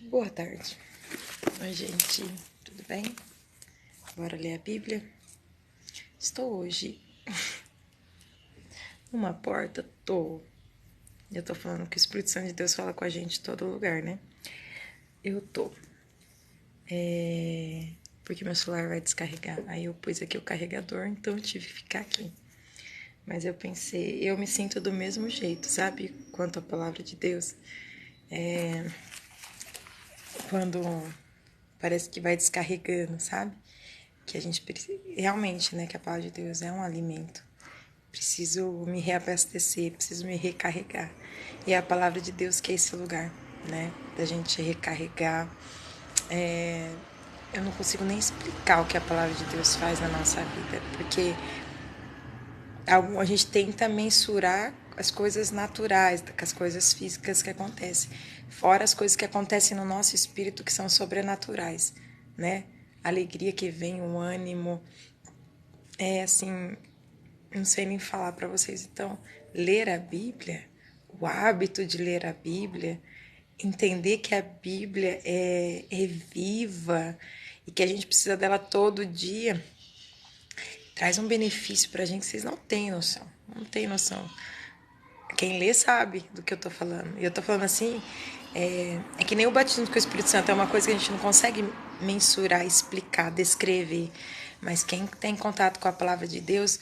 Boa tarde. Oi, gente. Tudo bem? Bora ler a Bíblia? Estou hoje numa porta, Eu tô falando que o Espírito Santo de Deus fala com a gente em todo lugar, né? Eu tô. Porque meu celular vai descarregar. Aí eu pus aqui o carregador, então eu tive que ficar aqui. Mas eu pensei, eu me sinto do mesmo jeito, sabe? Quanto à palavra de Deus. Quando parece que vai descarregando, sabe? Que a gente precisa. Realmente, né? Que a palavra de Deus é um alimento. Preciso me reabastecer, preciso me recarregar. E é a palavra de Deus que é esse lugar, né? Da gente recarregar. Eu não consigo nem explicar o que a palavra de Deus faz na nossa vida, porque a gente tenta mensurar as coisas naturais, com as coisas físicas que acontecem, fora as coisas que acontecem no nosso espírito que são sobrenaturais, né? A alegria que vem, o ânimo, é assim, não sei nem falar para vocês. Então, ler a Bíblia, o hábito de ler a Bíblia, entender que a Bíblia é viva e que a gente precisa dela todo dia, traz um benefício pra gente que vocês não têm noção. Não têm noção. Quem lê sabe do que eu tô falando. E eu tô falando assim, é que nem o batismo com o Espírito Santo, é uma coisa que a gente não consegue mensurar, explicar, descrever. Mas quem tem contato com a palavra de Deus,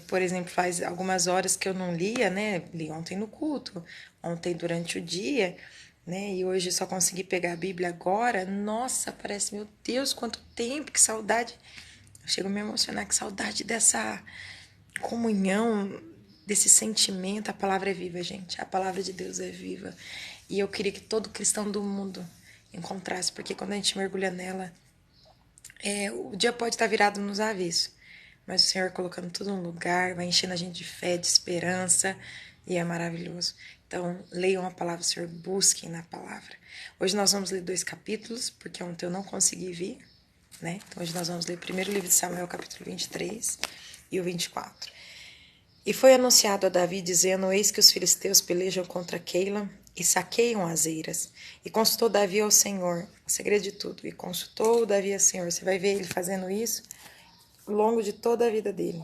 por exemplo, faz algumas horas que eu não lia, né? Li ontem no culto, ontem durante o dia, né? E hoje só consegui pegar a Bíblia agora. Nossa, parece, meu Deus, quanto tempo, que saudade. Eu chego a me emocionar, que saudade dessa comunhão, desse sentimento. A palavra é viva, gente. A palavra de Deus é viva. E eu queria que todo cristão do mundo encontrasse, porque quando a gente mergulha nela, o dia pode estar virado nos avessos, mas o Senhor colocando tudo no lugar, vai enchendo a gente de fé, de esperança, e é maravilhoso. Então, leiam a palavra, Senhor, busquem na palavra. Hoje nós vamos ler 2 capítulos, porque ontem eu não consegui vir, né? Então, hoje nós vamos ler o primeiro livro de Samuel, capítulo 23 e o 24. E foi anunciado a Davi, dizendo: Eis que os filisteus pelejam contra Keila e saqueiam as eiras. E consultou Davi ao Senhor, o segredo de tudo. E consultou Davi ao Senhor. Você vai ver ele fazendo isso ao longo de toda a vida dele.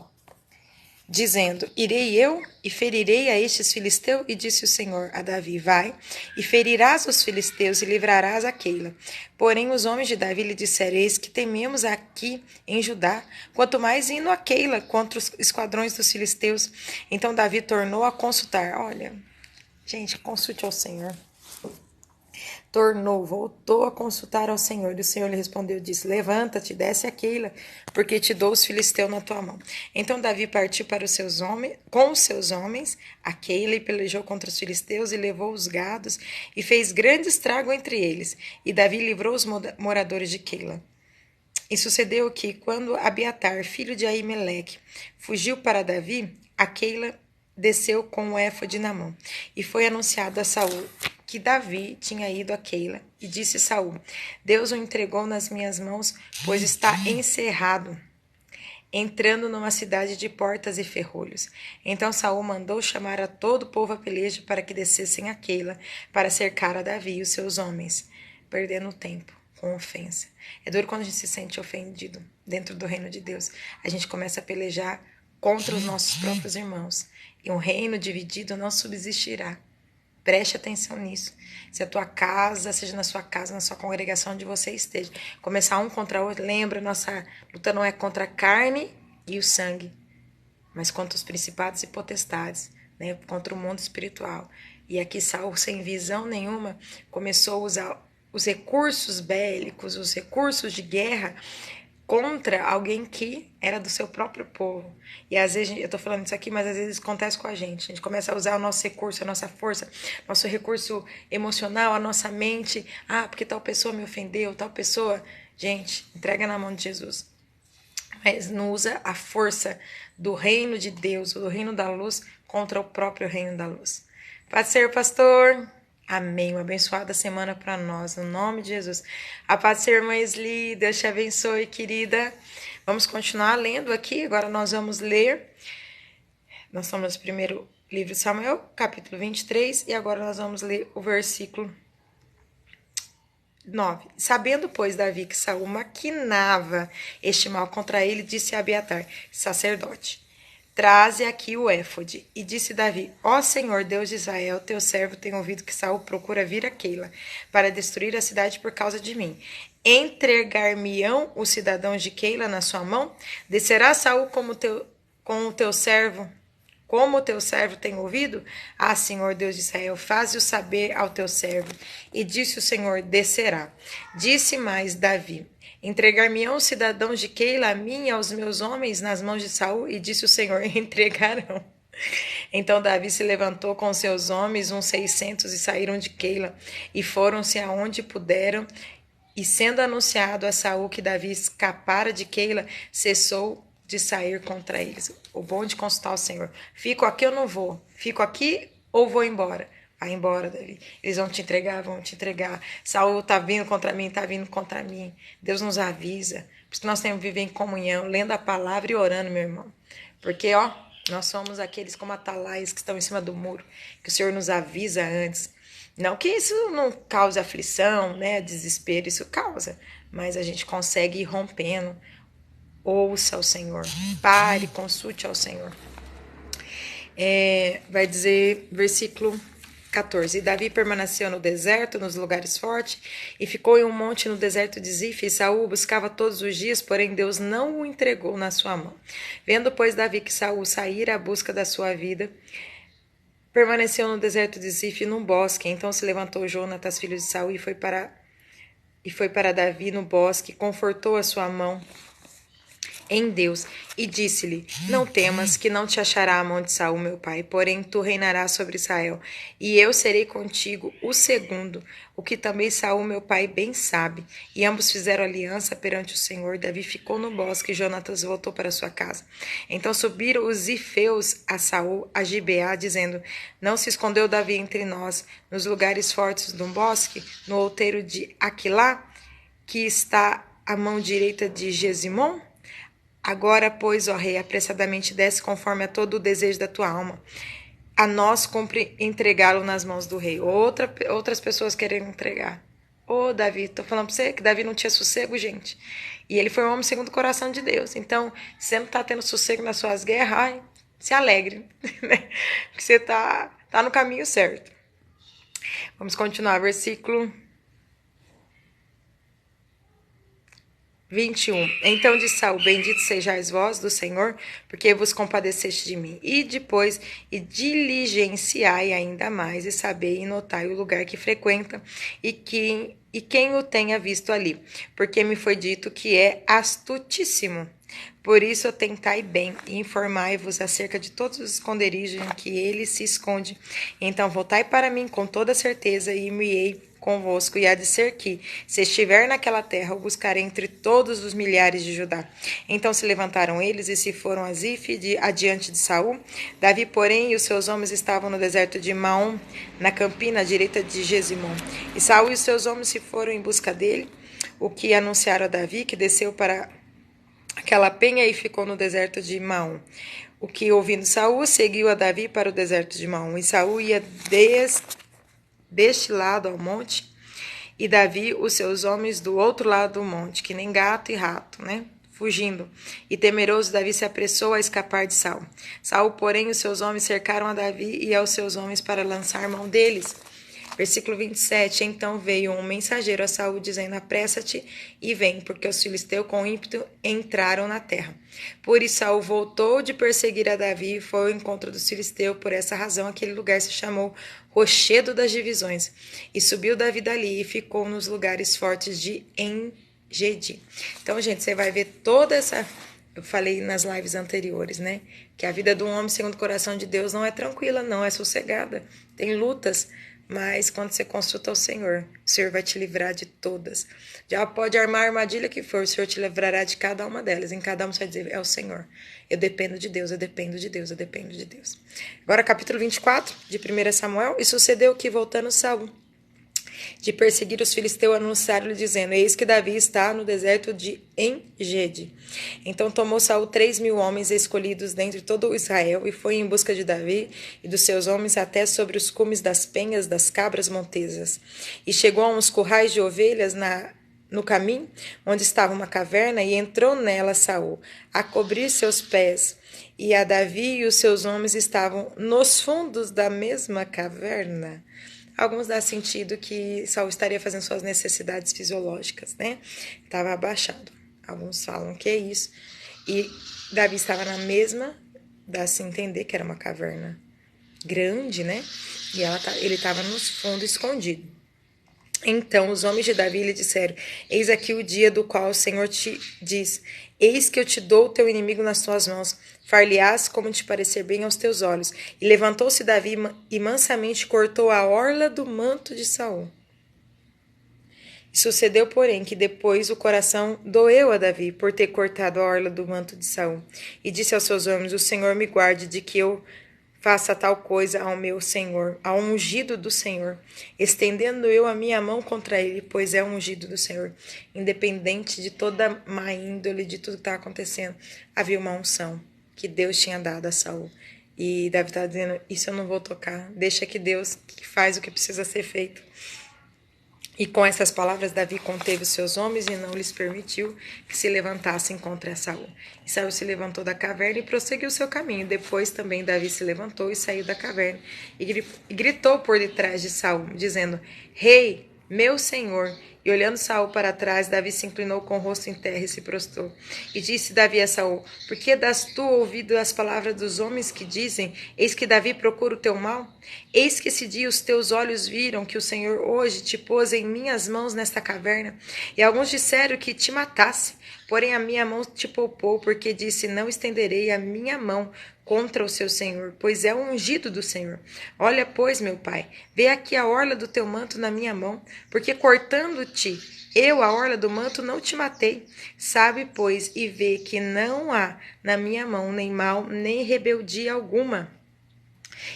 Dizendo: Irei eu e ferirei a estes filisteus? E disse o Senhor a Davi: Vai e ferirás os filisteus e livrarás a Keila. Porém os homens de Davi lhe disseram: Eis que tememos aqui em Judá, quanto mais indo a Keila contra os esquadrões dos filisteus. Então Davi tornou a consultar. Olha, gente, consulte ao Senhor. Voltou a consultar ao Senhor. E o Senhor lhe respondeu, disse: Levanta-te, desce a Keila, porque te dou os filisteus na tua mão. Então Davi partiu para com os seus homens a Keila e pelejou contra os filisteus e levou os gados e fez grande estrago entre eles. E Davi livrou os moradores de Keila. E sucedeu que, quando Abiatar, filho de Aimeleque, fugiu para Davi, a Keila desceu com o éfode na mão. E foi anunciado a Saul que Davi tinha ido a Keila. E disse Saul: Deus o entregou nas minhas mãos, pois está encerrado, entrando numa cidade de portas e ferrolhos. Então Saul mandou chamar a todo o povo a peleja para que descessem a Keila, para cercar a Davi e os seus homens, perdendo o tempo com ofensa. É duro quando a gente se sente ofendido dentro do reino de Deus. A gente começa a pelejar contra os nossos próprios irmãos. E um reino dividido não subsistirá. Preste atenção nisso. Se a tua casa, seja na sua casa, na sua congregação, onde você esteja, começar um contra o outro, lembra, nossa luta não é contra a carne e o sangue, mas contra os principados e potestades, né? Contra o mundo espiritual. E aqui Saul, sem visão nenhuma, começou a usar os recursos bélicos, os recursos de guerra contra alguém que era do seu próprio povo. E às vezes, eu tô falando isso aqui, mas às vezes acontece com a gente. A gente começa a usar o nosso recurso, a nossa força, nosso recurso emocional, a nossa mente. Ah, porque tal pessoa me ofendeu, tal pessoa... Gente, entrega na mão de Jesus. Mas não usa a força do reino de Deus, do reino da luz, contra o próprio reino da luz. Pode ser, pastor? Amém. Uma abençoada semana para nós, no nome de Jesus. A paz do Senhor, irmã Esli, Deus te abençoe, querida. Vamos continuar lendo aqui. Agora nós vamos ler. Nós estamos no primeiro livro de Samuel, capítulo 23, e agora nós vamos ler o versículo 9. Sabendo, pois, Davi que Saul maquinava este mal contra ele, disse a Abiatar, sacerdote: Traze aqui o éfode. E disse Davi: Ó Senhor, Deus de Israel, teu servo tem ouvido que Saul procura vir a Keila para destruir a cidade por causa de mim. Entregar-me-ão os cidadãos de Keila na sua mão? Descerá Saul com o teu servo, como o teu servo tem ouvido? Ah, Senhor Deus de Israel, faze-o saber ao teu servo. E disse o Senhor: descerá. Disse mais Davi: entregar-me-ão os cidadãos de Keila a mim e aos meus homens nas mãos de Saul? E disse o Senhor: entregarão. Então Davi se levantou com seus homens, uns 600, e saíram de Keila, e foram-se aonde puderam. E sendo anunciado a Saul que Davi escapara de Keila, cessou de sair contra eles. O bom de consultar o Senhor. Fico aqui ou não vou? Fico aqui ou vou embora? Vai embora, Davi. Eles vão te entregar, vão te entregar. Saul tá vindo contra mim, tá vindo contra mim. Deus nos avisa. Por isso que nós temos que viver em comunhão, lendo a palavra e orando, meu irmão. Porque, ó, nós somos aqueles como atalaias que estão em cima do muro, que o Senhor nos avisa antes. Não que isso não cause aflição, né, desespero, isso causa. Mas a gente consegue ir rompendo. Ouça ao Senhor, pare, consulte ao Senhor. Vai dizer, versículo 14: E Davi permaneceu no deserto, nos lugares fortes, e ficou em um monte no deserto de Zif, e Saul buscava todos os dias, porém Deus não o entregou na sua mão. Vendo, pois, Davi que Saul saíra à busca da sua vida, permaneceu no deserto de Zif, num bosque. Então se levantou Jonatas, filho de Saul, e foi para Davi no bosque, confortou a sua mão em Deus, e disse-lhe: Não temas, que não te achará a mão de Saul, meu pai, porém tu reinarás sobre Israel, e eu serei contigo o segundo, o que também Saul, meu pai, bem sabe. E ambos fizeram aliança perante o Senhor. Davi ficou no bosque, e Jonatas voltou para sua casa. Então subiram os zifeus a Saul, a Gibeá, dizendo: Não se escondeu Davi entre nós, nos lugares fortes do bosque, no outeiro de Aquilá, que está à mão direita de Gesimon? Agora, pois, ó rei, apressadamente desce conforme a todo o desejo da tua alma. A nós cumpre entregá-lo nas mãos do rei. Outras pessoas querem entregar. Ô, Davi, tô falando pra você que Davi não tinha sossego, gente. E ele foi um homem segundo o coração de Deus. Então, você não tá tendo sossego nas suas guerras, ai, se alegre, né? Porque você tá no caminho certo. Vamos continuar, versículo 21. Então disse Saul: Bendito sejais vós do Senhor, porque vos compadeceste de mim. E depois, diligenciai ainda mais, e sabei e notai o lugar que frequenta, e quem o tenha visto ali, porque me foi dito que é astutíssimo. Por isso atentai bem e informai-vos acerca de todos os esconderijos em que ele se esconde. Então voltai para mim com toda certeza, e me-ei convosco, e há de ser que, se estiver naquela terra, o buscarei entre todos os milhares de Judá. Então se levantaram eles e se foram a Zif adiante de Saul. Davi, porém, e os seus homens estavam no deserto de Maom, na campina à direita de Gesimon. E Saul e os seus homens se foram em busca dele, o que anunciaram a Davi, que desceu para aquela penha e ficou no deserto de Maom. O que, ouvindo Saul, seguiu a Davi para o deserto de Maom. E Saul ia deste lado ao monte, e Davi os seus homens do outro lado do monte, que nem gato e rato, né? Fugindo. E temeroso Davi se apressou a escapar de Saul. Saul, porém, os seus homens cercaram a Davi e aos seus homens para lançar mão deles. Versículo 27. Então veio um mensageiro a Saul, dizendo: Apressa-te e vem, porque os filisteus com ímpeto entraram na terra. Por isso Saul voltou de perseguir a Davi e foi ao encontro dos filisteus. Por essa razão aquele lugar se chamou Rochedo das Divisões. E subiu Davi dali e ficou nos lugares fortes de Engedi. Então, gente, você vai ver toda essa... Eu falei nas lives anteriores, né? Que a vida de um homem segundo o coração de Deus não é tranquila, não é sossegada. Tem lutas. Mas quando você consulta o Senhor vai te livrar de todas. Já pode armar a armadilha que for, o Senhor te livrará de cada uma delas. Em cada uma você vai dizer: é o Senhor. Eu dependo de Deus, eu dependo de Deus, eu dependo de Deus. Agora capítulo 24 de 1 Samuel. E sucedeu que, voltando Saul de perseguir os filisteus, anunciaram-lhe, dizendo: Eis que Davi está no deserto de Engede. Então tomou Saul 3.000 homens escolhidos dentre todo Israel, e foi em busca de Davi e dos seus homens até sobre os cumes das penhas das cabras montesas. E chegou a uns currais de ovelhas no caminho, onde estava uma caverna, e entrou nela Saul, a cobrir seus pés. E a Davi e os seus homens estavam nos fundos da mesma caverna. Alguns dá sentido que Saul estaria fazendo suas necessidades fisiológicas, né? Estava abaixado. Alguns falam que é isso. E Davi estava na mesma, dá-se entender que era uma caverna grande, né? E ele estava nos fundos escondido. Então os homens de Davi lhe disseram: Eis aqui o dia do qual o Senhor te diz: Eis que eu te dou o teu inimigo nas tuas mãos, far-lhe-ás como te parecer bem aos teus olhos. E levantou-se Davi e mansamente cortou a orla do manto de Saul. E sucedeu, porém, que depois o coração doeu a Davi por ter cortado a orla do manto de Saul. E disse aos seus homens: O Senhor me guarde de que eu faça tal coisa ao meu Senhor, ao ungido do Senhor, estendendo eu a minha mão contra ele, pois é o ungido do Senhor. Independente de toda má índole, de tudo que estava acontecendo, havia uma unção que Deus tinha dado a Saul. E Davi estava dizendo: isso eu não vou tocar, deixa que Deus que faz o que precisa ser feito. E com essas palavras, Davi conteve os seus homens e não lhes permitiu que se levantassem contra Saul. E Saul se levantou da caverna e prosseguiu seu caminho. Depois também Davi se levantou e saiu da caverna e gritou por detrás de Saul, dizendo: Rei, meu senhor. E olhando Saul para trás, Davi se inclinou com o rosto em terra e se prostrou. E disse Davi a Saul: Por que das tu ouvido as palavras dos homens que dizem: Eis que Davi procura o teu mal? Eis que esse dia os teus olhos viram que o Senhor hoje te pôs em minhas mãos nesta caverna. E alguns disseram que te matasse, porém a minha mão te poupou, porque disse: Não estenderei a minha mão contra o seu Senhor, pois é o ungido do Senhor. Olha, pois, meu pai, vê aqui a orla do teu manto na minha mão, porque cortando-te eu a orla do manto não te matei. Sabe, pois, e vê que não há na minha mão nem mal, nem rebeldia alguma.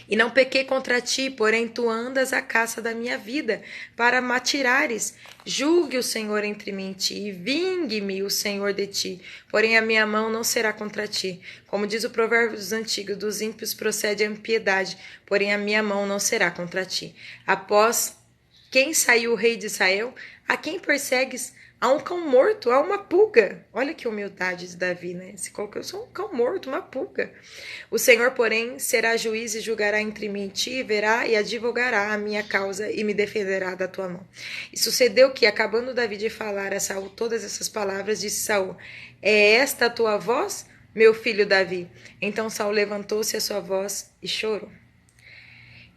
E não pequei contra ti, porém tu andas à caça da minha vida, para me atirares. Julgue o Senhor entre mim e ti, e vingue-me o Senhor de ti, porém a minha mão não será contra ti. Como diz o provérbio dos antigos, dos ímpios procede a impiedade, porém a minha mão não será contra ti. Após quem saiu o rei de Israel? A quem persegues? Há um cão morto, há uma pulga. Olha que humildade de Davi, né? Se colocou: eu sou um cão morto, uma pulga. O Senhor, porém, será juiz e julgará entre mim e ti, verá e advogará a minha causa e me defenderá da tua mão. E sucedeu que, acabando Davi de falar a Saul todas essas palavras, disse Saul: É esta a tua voz, meu filho Davi? Então Saul levantou-se a sua voz e chorou.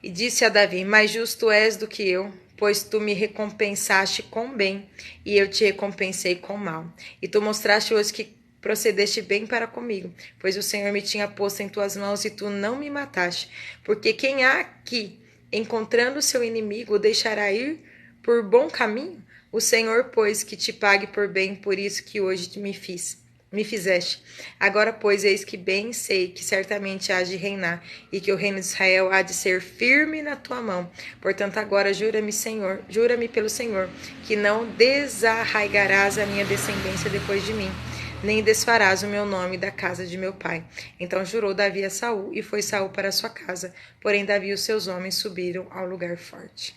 E disse a Davi: Mais justo és do que eu, pois tu me recompensaste com bem, e eu te recompensei com mal. E tu mostraste hoje que procedeste bem para comigo, pois o Senhor me tinha posto em tuas mãos e tu não me mataste. Porque quem há que, encontrando seu inimigo, o deixará ir por bom caminho? O Senhor, pois, que te pague por bem, por isso que hoje me fizeste. Agora, pois, eis que bem sei que certamente hás de reinar, e que o reino de Israel há de ser firme na tua mão. Portanto, agora jura-me, Senhor, jura-me pelo Senhor, que não desarraigarás a minha descendência depois de mim, nem desfarás o meu nome da casa de meu pai. Então jurou Davi a Saul, e foi Saul para sua casa. Porém, Davi e os seus homens subiram ao lugar forte.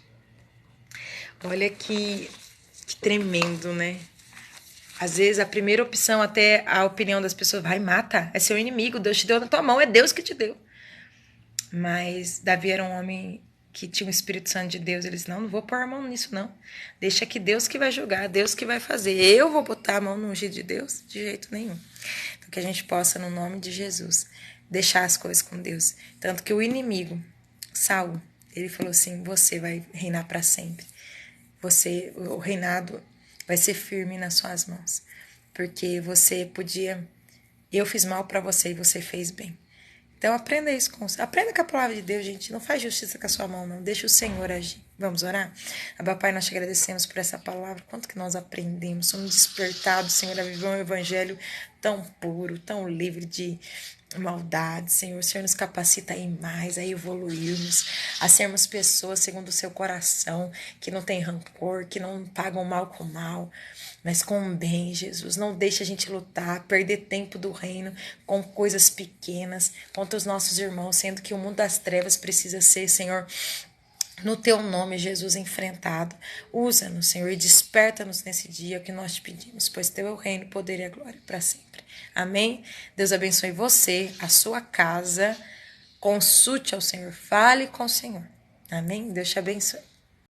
Olha que tremendo, né? Às vezes a primeira opção, até a opinião das pessoas, vai, mata, é seu inimigo, Deus te deu na tua mão, é Deus que te deu. Mas Davi era um homem que tinha o Espírito Santo de Deus. Ele disse: não vou pôr a mão nisso, não. Deixa que Deus que vai julgar, Deus que vai fazer. Eu vou botar a mão no ungido de Deus? De jeito nenhum. Então que a gente possa, no nome de Jesus, deixar as coisas com Deus. Tanto que o inimigo, Saul, ele falou assim: você vai reinar para sempre. O reinado vai ser firme nas suas mãos. Porque você podia... Eu fiz mal para você e você fez bem. Então aprenda isso aprenda com a palavra de Deus, gente. Não faz justiça com a sua mão, não. Deixa o Senhor agir. Vamos orar? Abba, Pai, nós te agradecemos por essa palavra. Quanto que nós aprendemos. Somos despertados, Senhor, a viver um evangelho tão puro, tão livre de maldade, Senhor. O Senhor nos capacita a ir mais, a evoluirmos, a sermos pessoas segundo o seu coração, que não tem rancor, que não pagam mal com mal, mas com o bem, Jesus. Não deixa a gente lutar, perder tempo do reino com coisas pequenas contra os nossos irmãos, sendo que o mundo das trevas precisa ser, Senhor, no teu nome, Jesus, enfrentado. Usa-nos, Senhor, e desperta-nos nesse dia que nós te pedimos, pois teu é o reino, o poder e a glória para sempre. Amém? Deus abençoe você, a sua casa. Consulte ao Senhor, fale com o Senhor. Amém? Deus te abençoe.